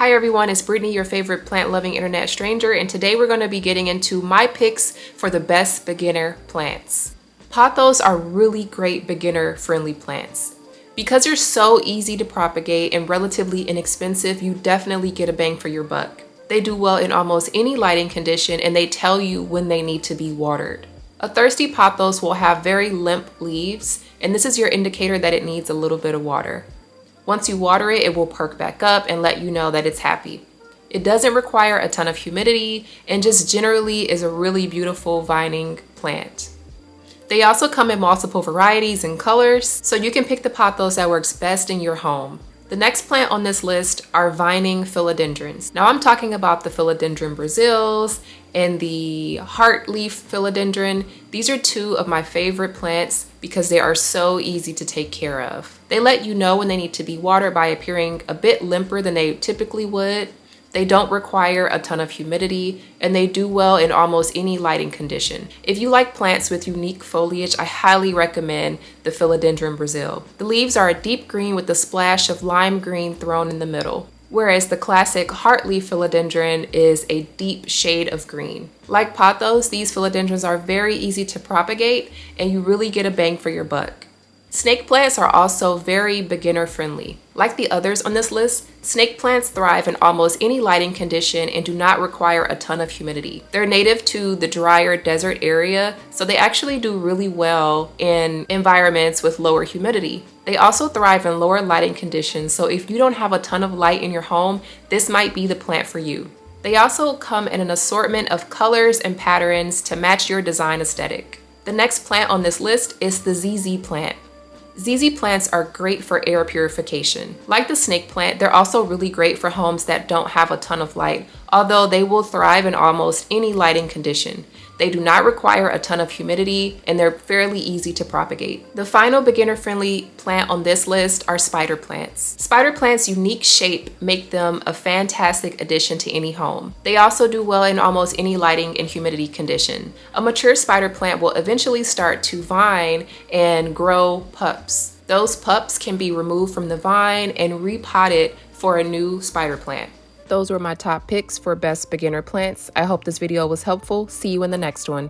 Hi everyone, it's Brittany, your favorite plant-loving internet stranger, and today we're going to be getting into my picks for the best beginner plants. Pothos are really great beginner-friendly plants. Because they're so easy to propagate and relatively inexpensive, you definitely get a bang for your buck. They do well in almost any lighting condition, and they tell you when they need to be watered. A thirsty pothos will have very limp leaves, and this is your indicator that it needs a little bit of water. Once you water it, it will perk back up and let you know that it's happy. It doesn't require a ton of humidity and just generally is a really beautiful vining plant. They also come in multiple varieties and colors, so you can pick the pothos that works best in your home. The next plant on this list are vining philodendrons. Now I'm talking about the philodendron Brazils and the heartleaf philodendron. These are two of my favorite plants because they are so easy to take care of. They let you know when they need to be watered by appearing a bit limper than they typically would. They don't require a ton of humidity, and they do well in almost any lighting condition. If you like plants with unique foliage, I highly recommend the philodendron Brazil. The leaves are a deep green with a splash of lime green thrown in the middle, whereas the classic heartleaf philodendron is a deep shade of green. Like pothos, these philodendrons are very easy to propagate, and you really get a bang for your buck. Snake plants are also very beginner friendly. Like the others on this list, snake plants thrive in almost any lighting condition and do not require a ton of humidity. They're native to the drier desert area, so they actually do really well in environments with lower humidity. They also thrive in lower lighting conditions, so if you don't have a ton of light in your home, this might be the plant for you. They also come in an assortment of colors and patterns to match your design aesthetic. The next plant on this list is the ZZ plant. ZZ plants are great for air purification. Like the snake plant, they're also really great for homes that don't have a ton of light, although they will thrive in almost any lighting condition. They do not require a ton of humidity, and they're fairly easy to propagate. The final beginner-friendly plant on this list are spider plants. Spider plants' unique shape make them a fantastic addition to any home. They also do well in almost any lighting and humidity condition. A mature spider plant will eventually start to vine and grow pups. Those pups can be removed from the vine and repotted for a new spider plant. Those were my top picks for best beginner plants. I hope this video was helpful. See you in the next one.